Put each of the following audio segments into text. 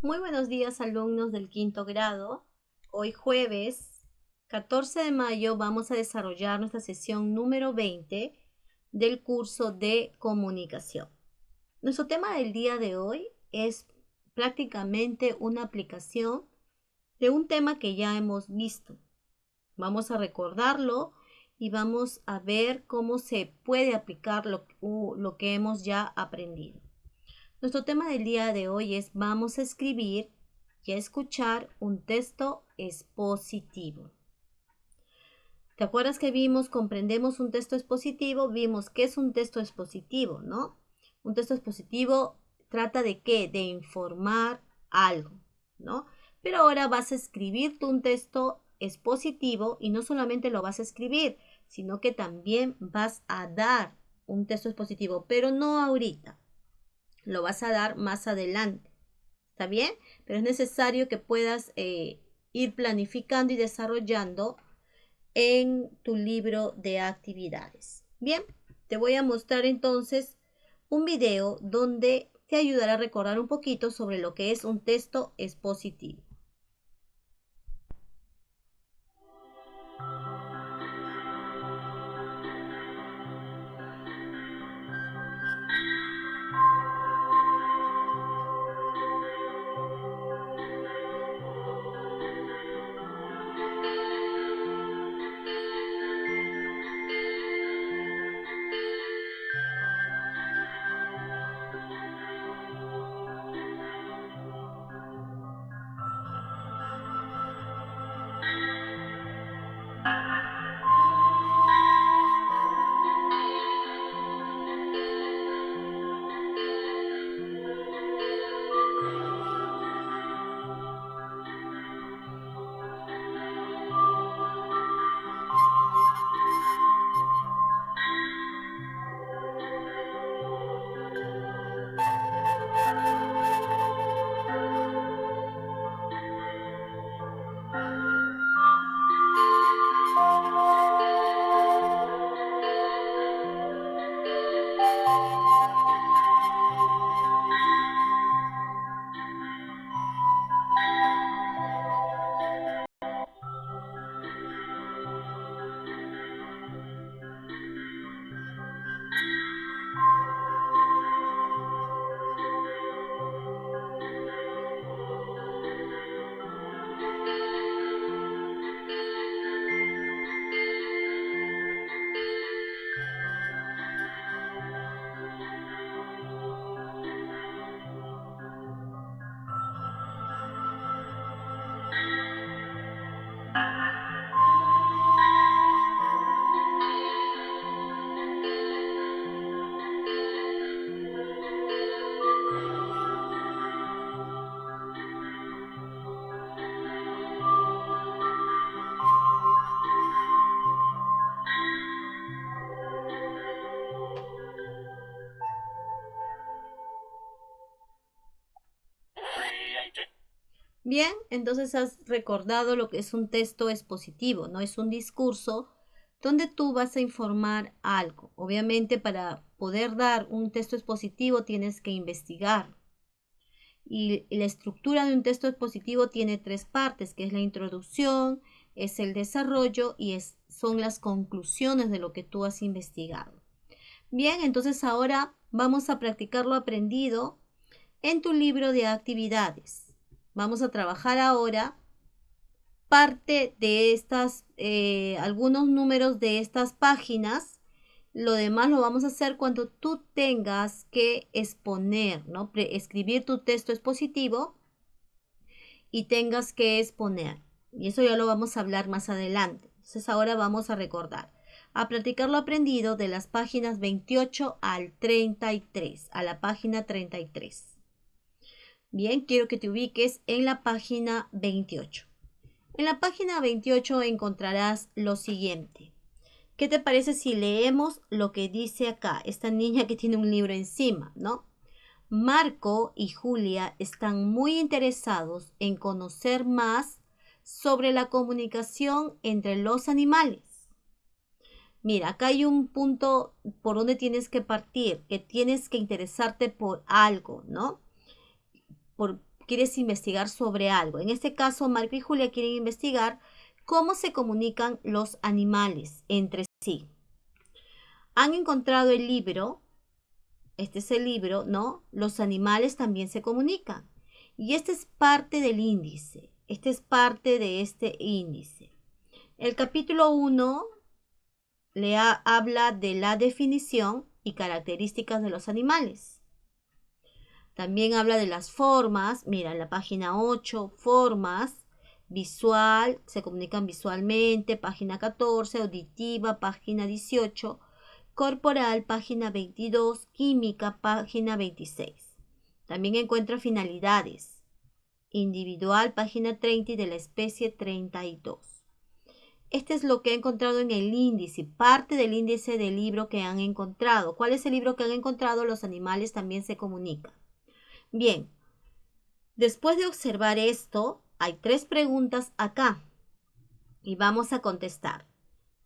Muy buenos días, alumnos del quinto grado. Hoy jueves 14 de mayo vamos a desarrollar nuestra sesión número 20 del curso de comunicación. Nuestro tema del día de hoy es prácticamente una aplicación de un tema que ya hemos visto. Vamos a recordarlo y vamos a ver cómo se puede aplicar lo que hemos ya aprendido. Nuestro tema del día de hoy es vamos a escribir y a escuchar un texto expositivo. ¿Te acuerdas que comprendemos un texto expositivo? Vimos qué es un texto expositivo, ¿no? Un texto expositivo trata de qué? De informar algo, ¿no? Pero ahora vas a escribir tú un texto expositivo y no solamente lo vas a escribir, sino que también vas a dar un texto expositivo, pero no ahorita. Lo vas a dar más adelante. ¿Está bien? Pero es necesario que puedas ir planificando y desarrollando en tu libro de actividades. Bien, te voy a mostrar entonces un video donde te ayudará a recordar un poquito sobre lo que es un texto expositivo. Bien, entonces has recordado lo que es un texto expositivo, ¿no? Es un discurso donde tú vas a informar algo. Obviamente, para poder dar un texto expositivo tienes que investigar. Y la estructura de un texto expositivo tiene tres partes, que es la introducción, es el desarrollo y son las conclusiones de lo que tú has investigado. Bien, entonces ahora vamos a practicar lo aprendido en tu libro de actividades. Vamos a trabajar ahora parte de algunos números de estas páginas. Lo demás lo vamos a hacer cuando tú tengas que exponer, ¿no? Escribir tu texto expositivo y tengas que exponer. Y eso ya lo vamos a hablar más adelante. Entonces ahora vamos a recordar, a practicar lo aprendido de las páginas 28 al 33, a la página 33. Bien, quiero que te ubiques en la página 28. En la página 28 encontrarás lo siguiente. ¿Qué te parece si leemos lo que dice acá? Esta niña que tiene un libro encima, ¿no? Marco y Julia están muy interesados en conocer más sobre la comunicación entre los animales. Mira, acá hay un punto por donde tienes que partir, que tienes que interesarte por algo, ¿no? quieres investigar sobre algo. En este caso, Marco y Julia quieren investigar cómo se comunican los animales entre sí. Han encontrado el libro, este es el libro, ¿no? Los animales también se comunican. Y este es parte del índice. Este es parte de este índice. El capítulo 1 habla de la definición y características de los animales. También habla de las formas. Mira, en la página 8, formas, visual, se comunican visualmente, página 14, auditiva, página 18, corporal, página 22, química, página 26. También encuentra finalidades. Individual, página 30 y de la especie 32. Este es lo que he encontrado en el índice, parte del índice del libro que han encontrado. ¿Cuál es el libro que han encontrado? Los animales también se comunican. Bien, después de observar esto, hay 3 preguntas acá y vamos a contestar.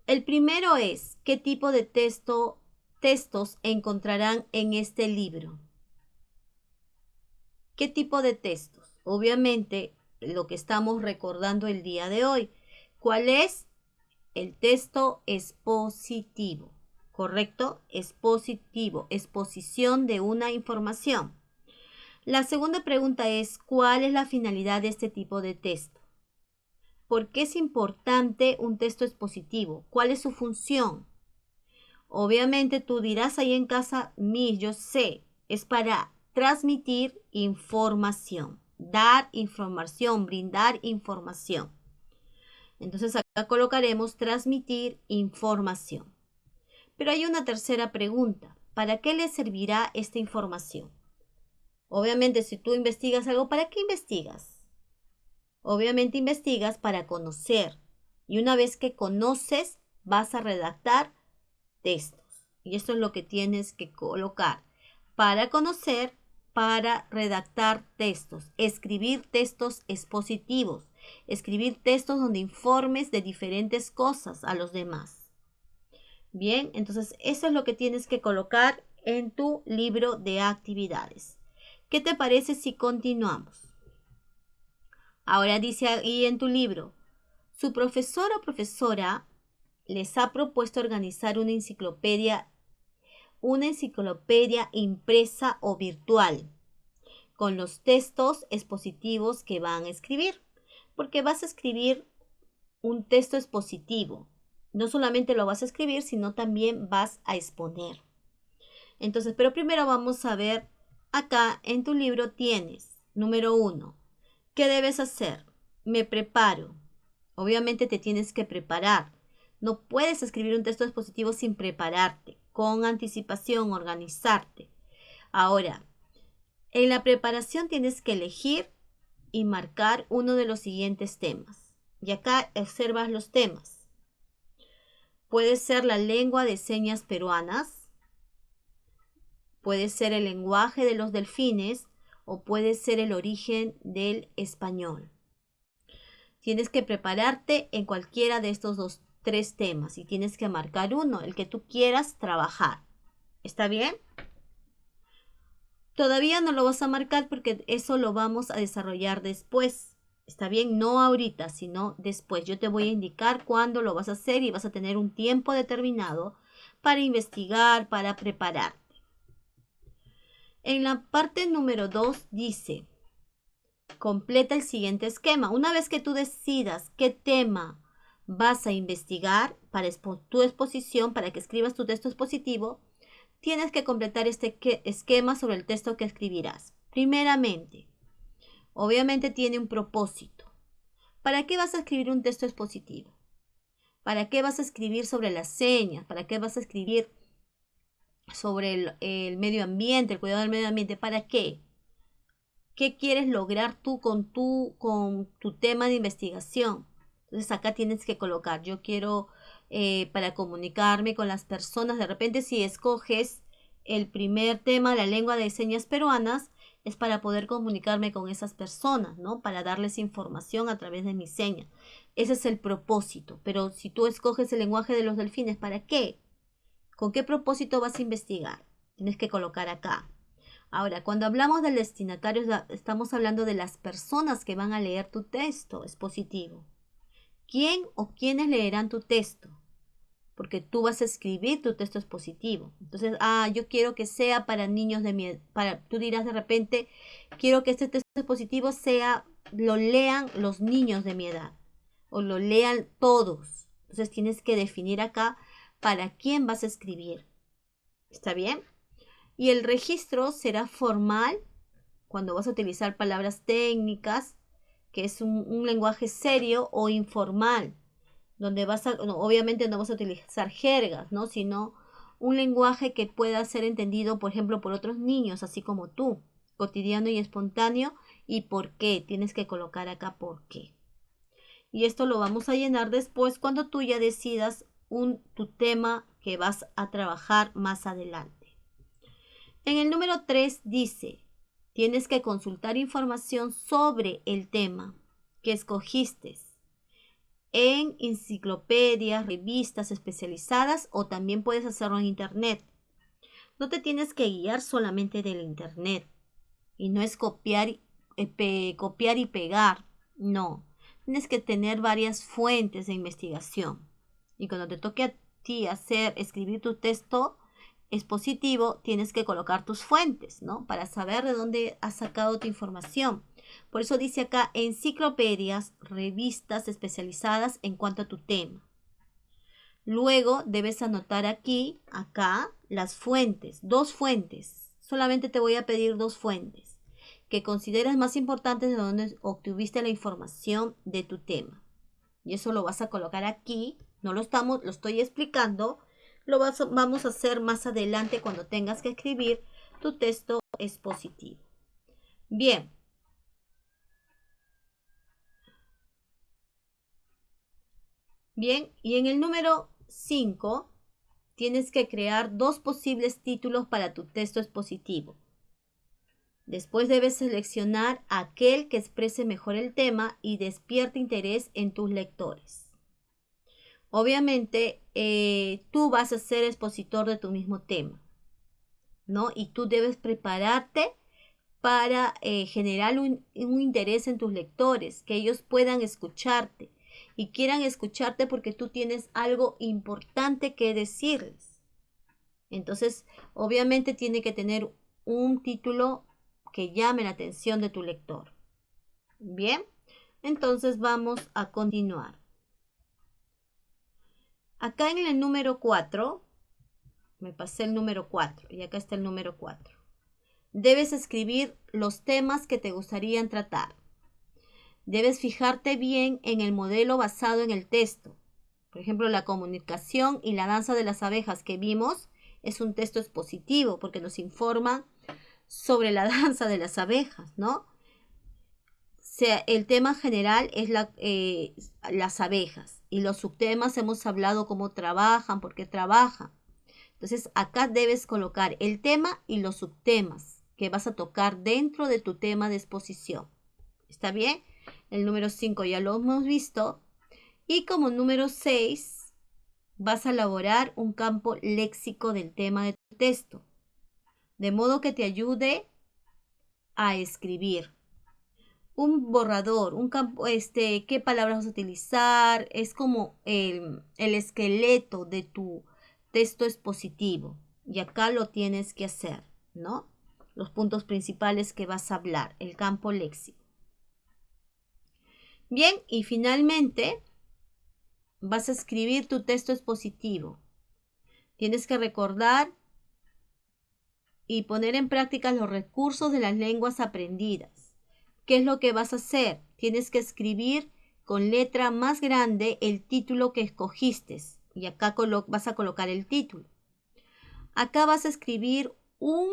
El primero es, ¿qué tipo de textos encontrarán en este libro? ¿Qué tipo de textos? Obviamente, lo que estamos recordando el día de hoy. ¿Cuál es? El texto expositivo, ¿correcto? Expositivo, exposición de una información. La segunda pregunta es, ¿cuál es la finalidad de este tipo de texto? ¿Por qué es importante un texto expositivo? ¿Cuál es su función? Obviamente tú dirás ahí en casa, yo sé, es para transmitir información, dar información, brindar información. Entonces acá colocaremos transmitir información. Pero hay una tercera pregunta. ¿Para qué le servirá esta información? Obviamente, si tú investigas algo, ¿para qué investigas? Obviamente investigas para conocer. Y una vez que conoces, vas a redactar textos. Y esto es lo que tienes que colocar. Para conocer, para redactar textos. Escribir textos expositivos. Escribir textos donde informes de diferentes cosas a los demás. Bien, entonces eso es lo que tienes que colocar en tu libro de actividades. ¿Qué te parece si continuamos? Ahora dice ahí en tu libro, su profesor o profesora les ha propuesto organizar una enciclopedia impresa o virtual con los textos expositivos que van a escribir, porque vas a escribir un texto expositivo. No solamente lo vas a escribir, sino también vas a exponer. Entonces, pero primero vamos a ver, acá en tu libro tienes, número 1, ¿qué debes hacer? Me preparo. Obviamente te tienes que preparar. No puedes escribir un texto expositivo sin prepararte, con anticipación, organizarte. Ahora, en la preparación tienes que elegir y marcar uno de los siguientes temas. Y acá observas los temas. Puede ser la lengua de señas peruanas, puede ser el lenguaje de los delfines o puede ser el origen del español. Tienes que prepararte en cualquiera de estos 3 temas y tienes que marcar uno, el que tú quieras trabajar. ¿Está bien? Todavía no lo vas a marcar porque eso lo vamos a desarrollar después. ¿Está bien? No ahorita, sino después. Yo te voy a indicar cuándo lo vas a hacer y vas a tener un tiempo determinado para investigar, para prepararte. En la parte número 2 dice, completa el siguiente esquema. Una vez que tú decidas qué tema vas a investigar para tu exposición, para que escribas tu texto expositivo, tienes que completar este esquema sobre el texto que escribirás. Primeramente, obviamente tiene un propósito. ¿Para qué vas a escribir un texto expositivo? ¿Para qué vas a escribir sobre las señas? ¿Para qué vas a escribir sobre el medio ambiente, el cuidado del medio ambiente? ¿Para qué? ¿Qué quieres lograr tú con tu tema de investigación? Entonces acá tienes que colocar, yo quiero para comunicarme con las personas. De repente si escoges el primer tema, la lengua de señas peruanas, es para poder comunicarme con esas personas, ¿no? Para darles información a través de mis señas. Ese es el propósito. Pero si tú escoges el lenguaje de los delfines, ¿para qué? ¿Con qué propósito vas a investigar? Tienes que colocar acá. Ahora, cuando hablamos del destinatario, estamos hablando de las personas que van a leer tu texto expositivo. ¿Quién o quiénes leerán tu texto? Porque tú vas a escribir tu texto expositivo. Entonces, yo quiero que sea para niños de mi edad. Tú dirás de repente, quiero que este texto expositivo lo lean los niños de mi edad. O lo lean todos. Entonces tienes que definir acá para quién vas a escribir. ¿Está bien? Y el registro será formal cuando vas a utilizar palabras técnicas, que es un lenguaje serio, o informal, donde obviamente no vas a utilizar jergas, ¿no? Sino un lenguaje que pueda ser entendido, por ejemplo, por otros niños, así como tú, cotidiano y espontáneo. ¿Y por qué? Tienes que colocar acá por qué. Y esto lo vamos a llenar después cuando tú ya decidas tu tema que vas a trabajar más adelante. En el número 3 dice, tienes que consultar información sobre el tema que escogiste en enciclopedias, revistas especializadas, o también puedes hacerlo en internet. No te tienes que guiar solamente del internet, y no es copiar y pegar, no. Tienes que tener varias fuentes de investigación. Y cuando te toque a ti escribir tu texto expositivo, tienes que colocar tus fuentes, ¿no? Para saber de dónde has sacado tu información. Por eso dice acá enciclopedias, revistas especializadas en cuanto a tu tema. Luego debes anotar acá, las fuentes, 2 fuentes. Solamente te voy a pedir 2 fuentes que consideres más importantes de donde obtuviste la información de tu tema. Y eso lo vas a colocar aquí. No lo estoy explicando. Vamos a hacer más adelante cuando tengas que escribir tu texto expositivo. Bien. Bien, y en el número 5 tienes que crear 2 posibles títulos para tu texto expositivo. Después debes seleccionar aquel que exprese mejor el tema y despierte interés en tus lectores. Obviamente, tú vas a ser expositor de tu mismo tema, ¿no? Y tú debes prepararte para generar un interés en tus lectores, que ellos puedan escucharte y quieran escucharte porque tú tienes algo importante que decirles. Entonces, obviamente tiene que tener un título que llame la atención de tu lector. Bien, entonces vamos a continuar. Acá en el número 4, me pasé el número 4 y acá está el número 4. Debes escribir los temas que te gustarían tratar. Debes fijarte bien en el modelo basado en el texto. Por ejemplo, la comunicación y la danza de las abejas que vimos es un texto expositivo porque nos informa sobre la danza de las abejas, ¿no? El tema general es las abejas, y los subtemas hemos hablado cómo trabajan, por qué trabajan. Entonces acá debes colocar el tema y los subtemas que vas a tocar dentro de tu tema de exposición. ¿Está bien? El número 5 ya lo hemos visto. Y como número 6 vas a elaborar un campo léxico del tema de tu texto, de modo que te ayude a escribir. Un borrador, un campo, qué palabras vas a utilizar, es como el esqueleto de tu texto expositivo. Y acá lo tienes que hacer, ¿no? Los puntos principales que vas a hablar, el campo léxico. Bien, y finalmente vas a escribir tu texto expositivo. Tienes que recordar y poner en práctica los recursos de las lenguas aprendidas. ¿Qué es lo que vas a hacer? Tienes que escribir con letra más grande el título que escogiste. Y acá vas a colocar el título. Acá vas a escribir un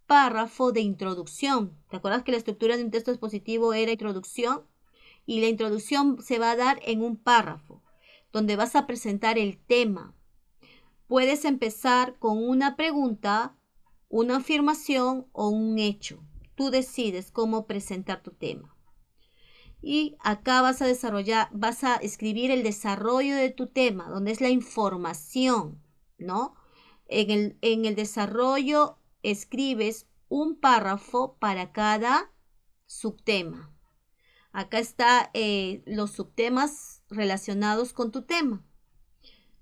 párrafo de introducción. ¿Te acuerdas que la estructura de un texto expositivo era introducción? Y la introducción se va a dar en un párrafo, donde vas a presentar el tema. Puedes empezar con una pregunta, una afirmación o un hecho. Tú decides cómo presentar tu tema. Y acá vas a escribir el desarrollo de tu tema, donde es la información, ¿no? En el desarrollo escribes un párrafo para cada subtema. Acá está los subtemas relacionados con tu tema.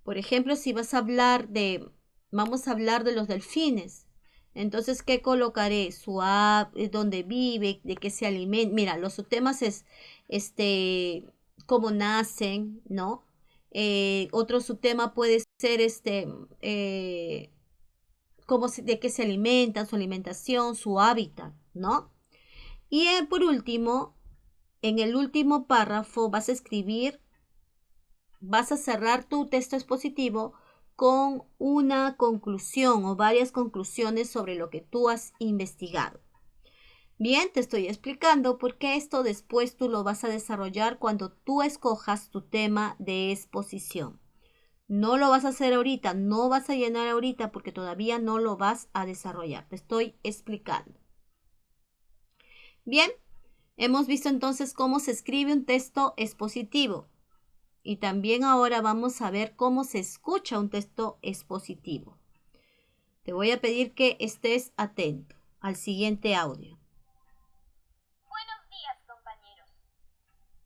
Por ejemplo, si vamos a hablar de los delfines. Entonces, ¿qué colocaré? Su dónde vive, de qué se alimenta. Mira, los subtemas es cómo nacen, ¿no? Otro subtema puede ser de qué se alimentan, su alimentación, su hábitat, ¿no? Y por último, en el último párrafo vas a cerrar tu texto expositivo con una conclusión o varias conclusiones sobre lo que tú has investigado. Bien, te estoy explicando por qué esto después tú lo vas a desarrollar cuando tú escojas tu tema de exposición. No lo vas a hacer ahorita, no vas a llenar ahorita porque todavía no lo vas a desarrollar. Te estoy explicando. Bien, hemos visto entonces cómo se escribe un texto expositivo. Y también ahora vamos a ver cómo se escucha un texto expositivo. Te voy a pedir que estés atento al siguiente audio. Buenos días, compañeros.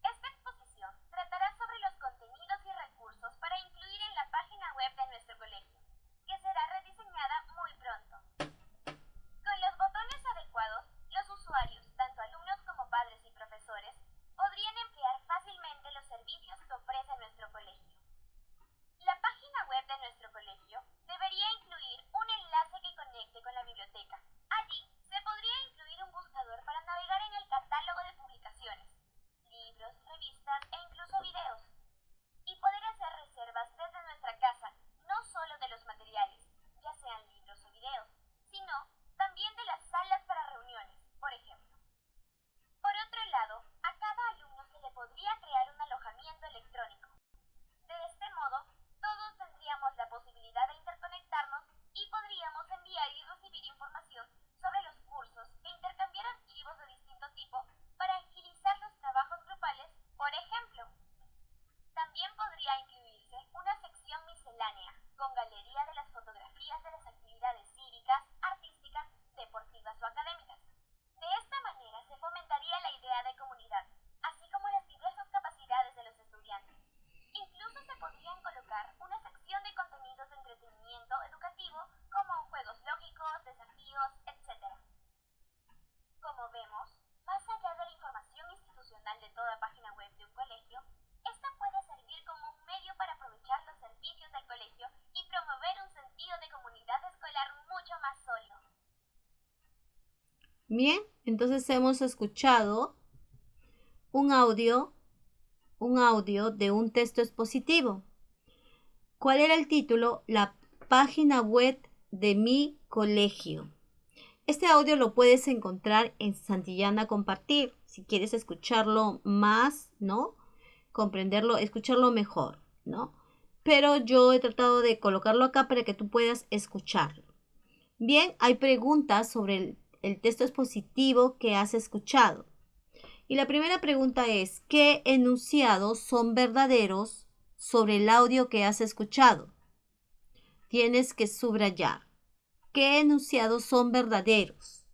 Esta exposición tratará sobre los contenidos y recursos para incluir en la página web de nuestro colegio, que será rediseñada muy pronto. Con los botones adecuados, los usuarios, tanto alumnos como padres y profesores, podrían emplear fácilmente los servicios que ofrece nuestro colegio. La página web de nuestro colegio debería incluir un enlace que conecte con la biblioteca. Allí se podría incluir un buscador para navegar en el catálogo de publicaciones, libros, revistas e incluso videos. Y poder hacer reservas desde nuestra casa, no solo de los materiales, ya sean libros o videos, sino también de las salas para reuniones, por ejemplo. Por otro lado, a cada alumno se le podría crear un alojamiento electrónico. De este modo, todos tendríamos la posibilidad de interconectarnos y podríamos enviar y recibir información sobre los cursos e intercambiar archivos de distinto tipo para agilizar los trabajos grupales, por ejemplo. También podría incluirse una sección miscelánea con galería de las fotografías de las actividades cívicas, artísticas, deportivas o académicas. De esta manera se fomentaría la idea de comunidad, así como las diversas capacidades de los estudiantes. Incluso se podrían colocar una sección de contenidos de entretenimiento educativo como juegos lógicos, desafíos, etc. Como vemos, más allá de la información institucional de toda página web de un colegio, esta puede servir como un medio para aprovechar los servicios del colegio y promover un sentido de comunidad escolar mucho más sólido. Bien, entonces hemos escuchado un audio de un texto expositivo. ¿Cuál era el título? La página web de mi colegio. Este audio lo puedes encontrar en Santillana Compartir. Si quieres escucharlo más, ¿no? Comprenderlo, escucharlo mejor, ¿no? Pero yo he tratado de colocarlo acá para que tú puedas escucharlo. Bien, hay preguntas sobre el texto expositivo que has escuchado. Y la primera pregunta es, ¿qué enunciados son verdaderos sobre el audio que has escuchado? Tienes que subrayar. ¿Qué enunciados son verdaderos?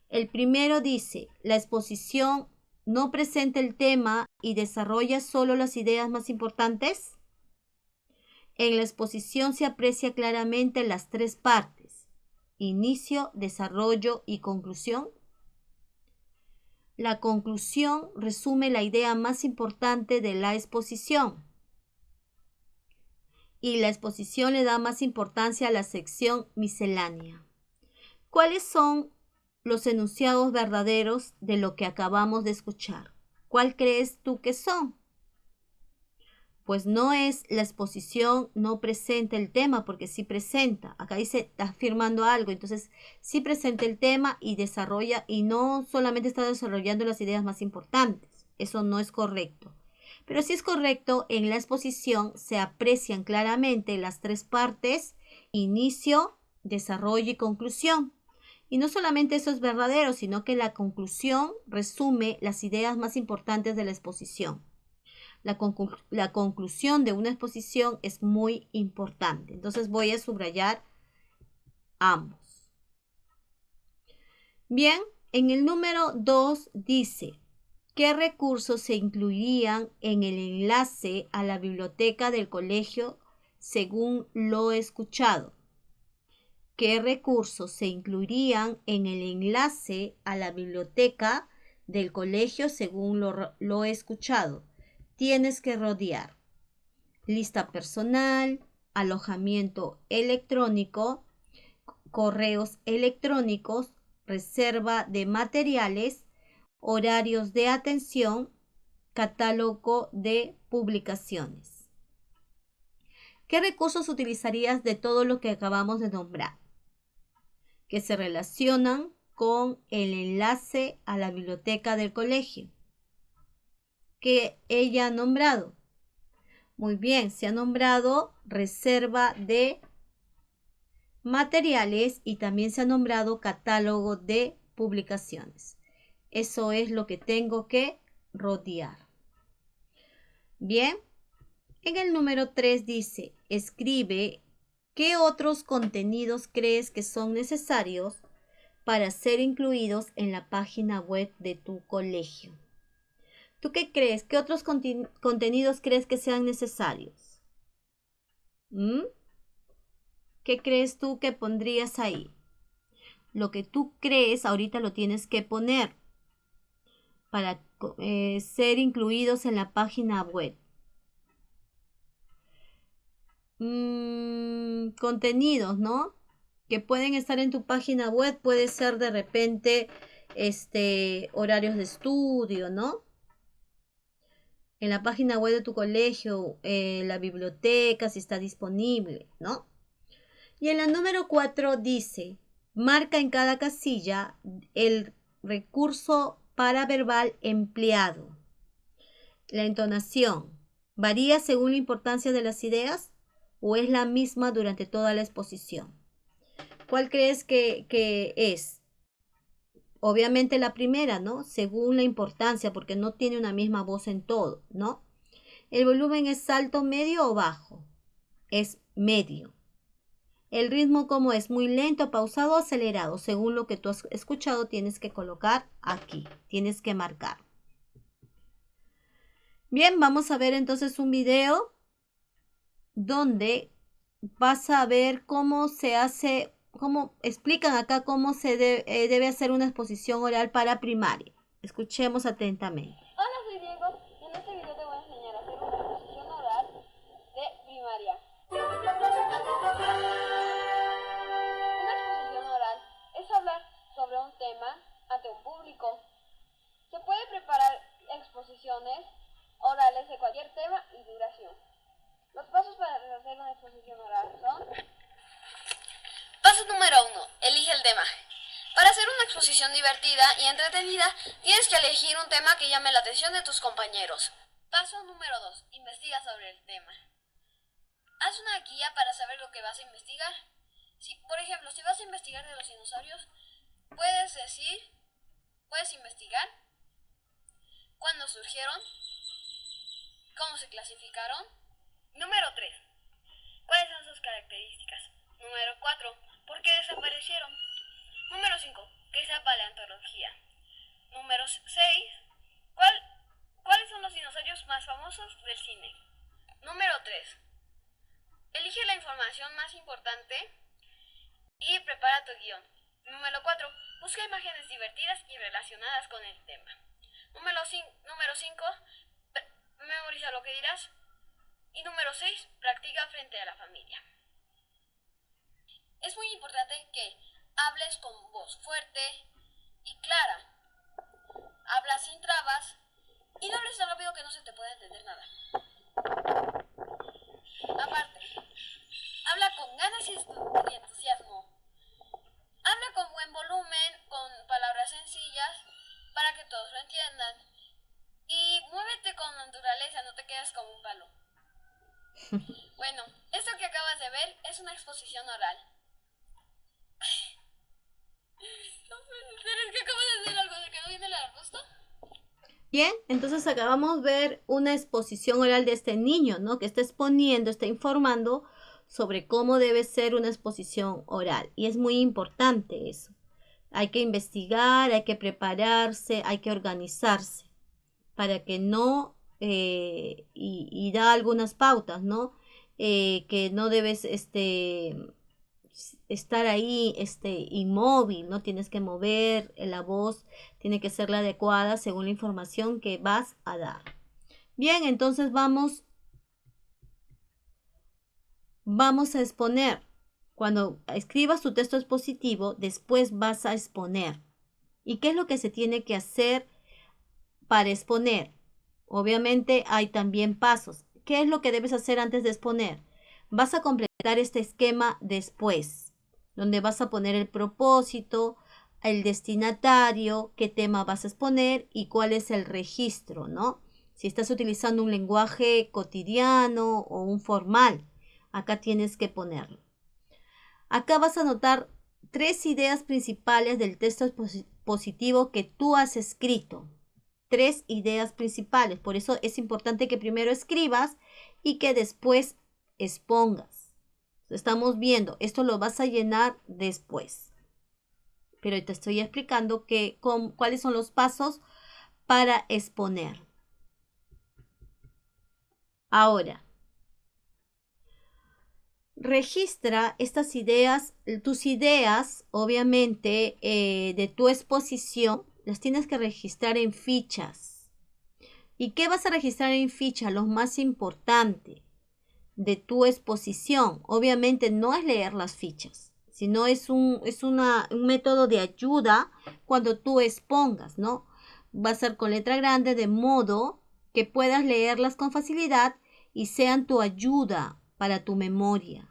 El primero dice, la exposición no presenta el tema y desarrolla solo las ideas más importantes. En la exposición se aprecia claramente las tres partes, inicio, desarrollo y conclusión. La conclusión resume la idea más importante de la exposición. Y la exposición le da más importancia a la sección miscelánea. ¿Cuáles son los enunciados verdaderos de lo que acabamos de escuchar? ¿Cuál crees tú que son? Pues no es la exposición, no presenta el tema, porque sí presenta. Acá dice, está afirmando algo, entonces sí presenta el tema y desarrolla, y no solamente está desarrollando las ideas más importantes. Eso no es correcto. Pero sí es correcto, en la exposición se aprecian claramente las tres partes, inicio, desarrollo y conclusión. Y no solamente eso es verdadero, sino que la conclusión resume las ideas más importantes de la exposición. La conclusión de una exposición es muy importante. Entonces voy a subrayar ambos. Bien, en el número 2 dice, ¿qué recursos se incluirían en el enlace a la biblioteca del colegio según lo escuchado? ¿Qué recursos se incluirían en el enlace a la biblioteca del colegio según lo escuchado? Tienes que rodear lista personal, alojamiento electrónico, correos electrónicos, reserva de materiales, horarios de atención, catálogo de publicaciones. ¿Qué recursos utilizarías de todo lo que acabamos de nombrar? Que se relacionan con el enlace a la biblioteca del colegio que ella ha nombrado. Muy bien, se ha nombrado reserva de materiales y también se ha nombrado catálogo de publicaciones. Eso es lo que tengo que rodear. Bien, en el número 3 dice, escribe qué otros contenidos crees que son necesarios para ser incluidos en la página web de tu colegio. ¿Tú qué crees? ¿Qué otros contenidos crees que sean necesarios? ¿Qué crees tú que pondrías ahí? Lo que tú crees ahorita lo tienes que poner para ser incluidos en la página web. Contenidos, ¿no? Que pueden estar en tu página web, puede ser de repente horarios de estudio, ¿no? En la página web de tu colegio, la biblioteca, si está disponible, ¿no? Y en la número 4 dice, marca en cada casilla el recurso paraverbal empleado. La entonación, ¿varía según la importancia de las ideas o es la misma durante toda la exposición? ¿Cuál crees que es? Obviamente la primera, ¿no? Según la importancia, porque no tiene una misma voz en todo, ¿no? ¿El volumen es alto, medio o bajo? Es medio. El ritmo, ¿cómo es? ¿Muy lento, pausado o acelerado? Según lo que tú has escuchado, tienes que colocar aquí. Tienes que marcar. Bien, vamos a ver entonces un video donde vas a ver cómo se hace, cómo explican acá cómo se debe hacer una exposición oral para primaria. Escuchemos atentamente. Hola, soy Diego y en este video te voy a enseñar a hacer una exposición oral de primaria. Una exposición oral es hablar sobre un tema ante un público. Se puede preparar exposiciones orales de cualquier tema y duración. Los pasos para hacer una exposición oral son: paso número 1. Elige el tema. Para hacer una exposición divertida y entretenida, tienes que elegir un tema que llame la atención de tus compañeros. Paso número 2. Investiga sobre el tema. Haz una guía para saber lo que vas a investigar. Por ejemplo, si vas a investigar de los dinosaurios, puedes investigar cuándo surgieron, cómo se clasificaron. Número 3. ¿Cuáles son sus características? Número 4. ¿Por qué desaparecieron? Número 5. ¿Qué es la paleontología? Número 6. ¿Cuáles son los dinosaurios más famosos del cine? Número 3. Elige la información más importante y prepara tu guión. Número 4. Busca imágenes divertidas y relacionadas con el tema. Número 5. Memoriza lo que dirás. Y número 6. Practica frente a la familia. Es muy importante que hables con voz fuerte y clara. Habla sin trabas y no hables tan rápido que no se te pueda entender nada. Aparte, habla con ganas y entusiasmo. Habla con buen volumen, con palabras sencillas, para que todos lo entiendan. Y muévete con naturaleza, no te quedes como un palo. Bueno, esto que acabas de ver es una exposición oral. No puede ser, es que acabas de hacer algo de que no viene el arbusto. Bien, entonces acabamos de ver una exposición oral de este niño, ¿no? Que está exponiendo, está informando sobre cómo debe ser una exposición oral. Y es muy importante eso, Hay que investigar, hay que prepararse, hay que organizarse para que no, y da algunas pautas, ¿no? Que no debes estar ahí inmóvil, ¿no? Tienes que mover la voz, tiene que ser la adecuada según la información que vas a dar. Bien, entonces vamos a exponer. Cuando escribas tu texto expositivo, después vas a exponer. ¿Y qué es lo que se tiene que hacer para exponer? Obviamente hay también pasos. ¿Qué es lo que debes hacer antes de exponer? Vas a completar este esquema después, donde vas a poner el propósito, el destinatario, qué tema vas a exponer y cuál es el registro, ¿no? Si estás utilizando un lenguaje cotidiano o un formal, acá tienes que ponerlo. Acá vas a anotar 3 ideas principales del texto expositivo que tú has escrito. 3 ideas principales. Por eso es importante que primero escribas y que después expongas. Estamos viendo, esto lo vas a llenar después. Pero te estoy explicando cuáles son los pasos para exponer. Ahora, registra estas ideas, tus ideas, obviamente, de tu exposición, las tienes que registrar en fichas. ¿Y qué vas a registrar en ficha? Lo más importante de tu exposición. Obviamente no es leer las fichas, sino es un método de ayuda cuando tú expongas, ¿no? Va a ser con letra grande de modo que puedas leerlas con facilidad y sean tu ayuda para tu memoria.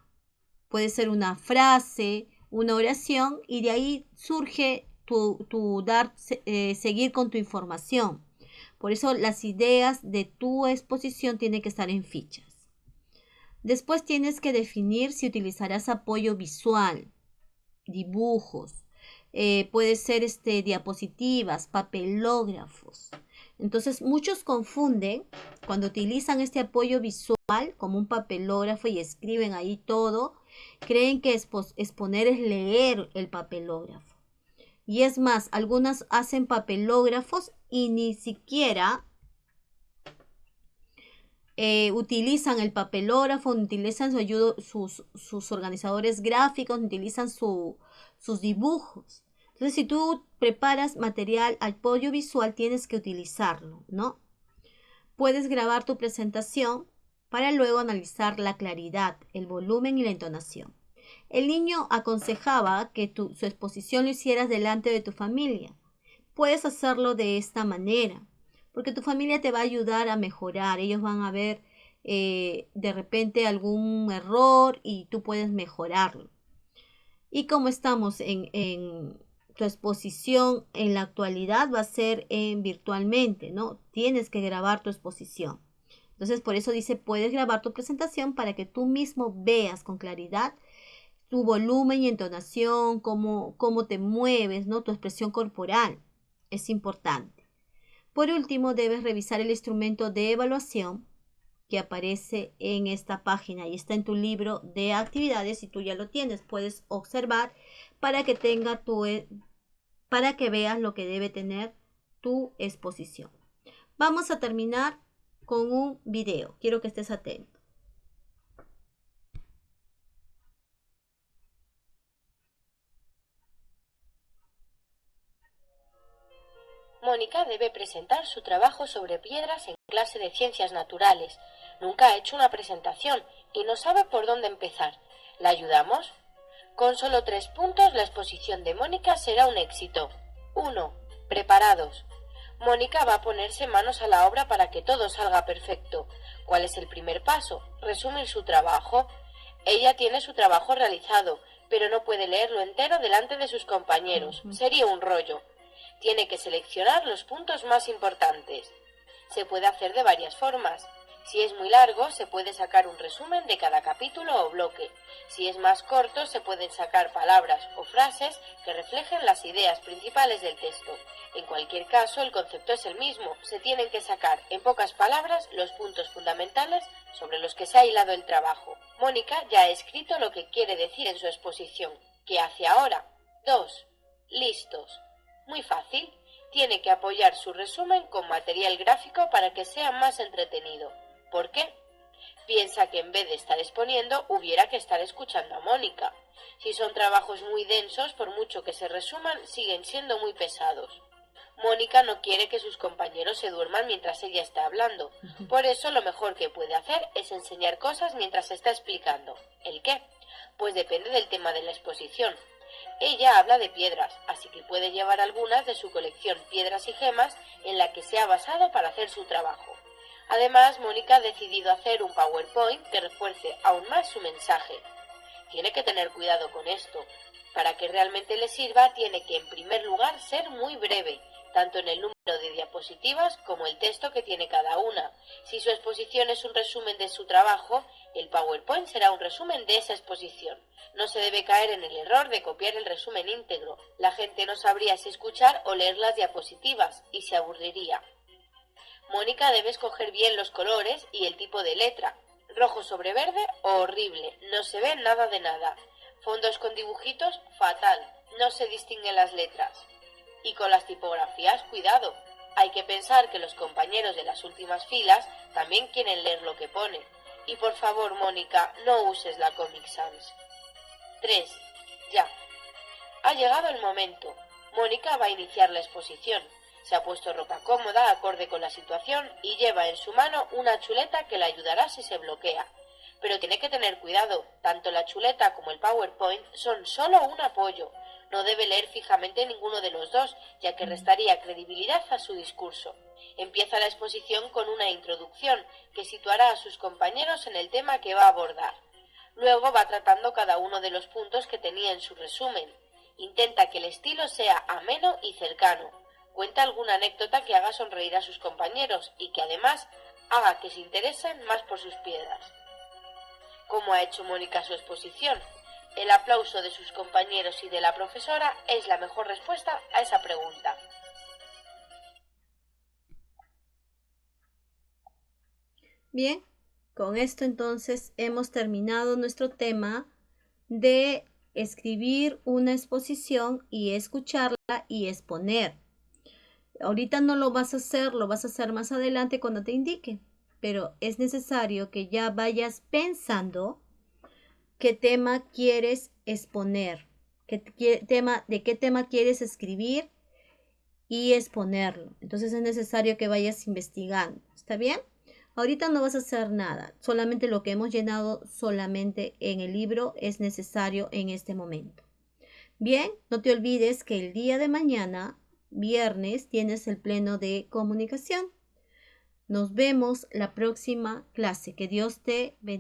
Puede ser una frase, una oración y de ahí surge seguir con tu información. Por eso las ideas de tu exposición tienen que estar en fichas. Después tienes que definir si utilizarás apoyo visual, dibujos, puede ser diapositivas, papelógrafos. Entonces muchos confunden cuando utilizan este apoyo visual como un papelógrafo y escriben ahí todo, creen que exponer es leer el papelógrafo. Y es más, algunas hacen papelógrafos y ni siquiera utilizan el papelógrafo, utilizan sus organizadores gráficos, utilizan sus dibujos. Entonces, si tú preparas material apoyo visual, tienes que utilizarlo, ¿no? Puedes grabar tu presentación para luego analizar la claridad, el volumen y la entonación. El niño aconsejaba que su exposición lo hicieras delante de tu familia. Puedes hacerlo de esta manera, porque tu familia te va a ayudar a mejorar. Ellos van a ver de repente algún error y tú puedes mejorarlo. Y como estamos en tu exposición en la actualidad, va a ser virtualmente, ¿no? Tienes que grabar tu exposición. Entonces, por eso dice, puedes grabar tu presentación para que tú mismo veas con claridad tu volumen y entonación, cómo te mueves, ¿no? Tu expresión corporal es importante. Por último, debes revisar el instrumento de evaluación que aparece en esta página y está en tu libro de actividades. Si tú ya lo tienes, puedes observar para que para que veas lo que debe tener tu exposición. Vamos a terminar con un video. Quiero que estés atento. Mónica debe presentar su trabajo sobre piedras en clase de ciencias naturales. Nunca ha hecho una presentación y no sabe por dónde empezar. ¿La ayudamos? Con solo 3 puntos la exposición de Mónica será un éxito. 1. Preparados. Mónica va a ponerse manos a la obra para que todo salga perfecto. ¿Cuál es el primer paso? Resumir su trabajo. Ella tiene su trabajo realizado, pero no puede leerlo entero delante de sus compañeros. Sería un rollo. Tiene que seleccionar los puntos más importantes. Se puede hacer de varias formas. Si es muy largo, se puede sacar un resumen de cada capítulo o bloque. Si es más corto, se pueden sacar palabras o frases que reflejen las ideas principales del texto. En cualquier caso, el concepto es el mismo. Se tienen que sacar, en pocas palabras, los puntos fundamentales sobre los que se ha hilado el trabajo. Mónica ya ha escrito lo que quiere decir en su exposición. ¿Qué hace ahora? 2. listos. Muy fácil. Tiene que apoyar su resumen con material gráfico para que sea más entretenido. ¿Por qué? Piensa que en vez de estar exponiendo, hubiera que estar escuchando a Mónica. Si son trabajos muy densos, por mucho que se resuman, siguen siendo muy pesados. Mónica no quiere que sus compañeros se duerman mientras ella está hablando. Por eso lo mejor que puede hacer es enseñar cosas mientras está explicando. ¿El qué? Pues depende del tema de la exposición. Ella habla de piedras, así que puede llevar algunas de su colección Piedras y Gemas en la que se ha basado para hacer su trabajo. Además, Mónica ha decidido hacer un PowerPoint que refuerce aún más su mensaje. Tiene que tener cuidado con esto. Para que realmente le sirva, tiene que en primer lugar ser muy breve, tanto en el número de diapositivas como el texto que tiene cada una. Si su exposición es un resumen de su trabajo, el PowerPoint será un resumen de esa exposición. No se debe caer en el error de copiar el resumen íntegro. La gente no sabría si escuchar o leer las diapositivas y se aburriría. Mónica debe escoger bien los colores y el tipo de letra. Rojo sobre verde o horrible, no se ve nada de nada. Fondos con dibujitos, fatal, no se distinguen las letras. Y con las tipografías, cuidado. Hay que pensar que los compañeros de las últimas filas también quieren leer lo que pone. Y por favor, Mónica, no uses la Comic Sans. 3. Ya. Ha llegado el momento. Mónica va a iniciar la exposición. Se ha puesto ropa cómoda, acorde con la situación, y lleva en su mano una chuleta que le ayudará si se bloquea. Pero tiene que tener cuidado, tanto la chuleta como el PowerPoint son solo un apoyo. No debe leer fijamente ninguno de los dos, ya que restaría credibilidad a su discurso. Empieza la exposición con una introducción, que situará a sus compañeros en el tema que va a abordar. Luego va tratando cada uno de los puntos que tenía en su resumen. Intenta que el estilo sea ameno y cercano. Cuenta alguna anécdota que haga sonreír a sus compañeros y que además haga que se interesen más por sus piedras. ¿Cómo ha hecho Mónica su exposición? El aplauso de sus compañeros y de la profesora es la mejor respuesta a esa pregunta. Bien, con esto entonces hemos terminado nuestro tema de escribir una exposición y escucharla y exponer. Ahorita no lo vas a hacer, lo vas a hacer más adelante cuando te indique, pero es necesario que ya vayas pensando qué tema quieres exponer, de qué tema quieres escribir y exponerlo. Entonces es necesario que vayas investigando, ¿está bien? Ahorita no vas a hacer nada, solamente lo que hemos llenado solamente en el libro es necesario en este momento. Bien, no te olvides que el día de mañana, viernes, tienes el pleno de comunicación. Nos vemos la próxima clase. Que Dios te bendiga.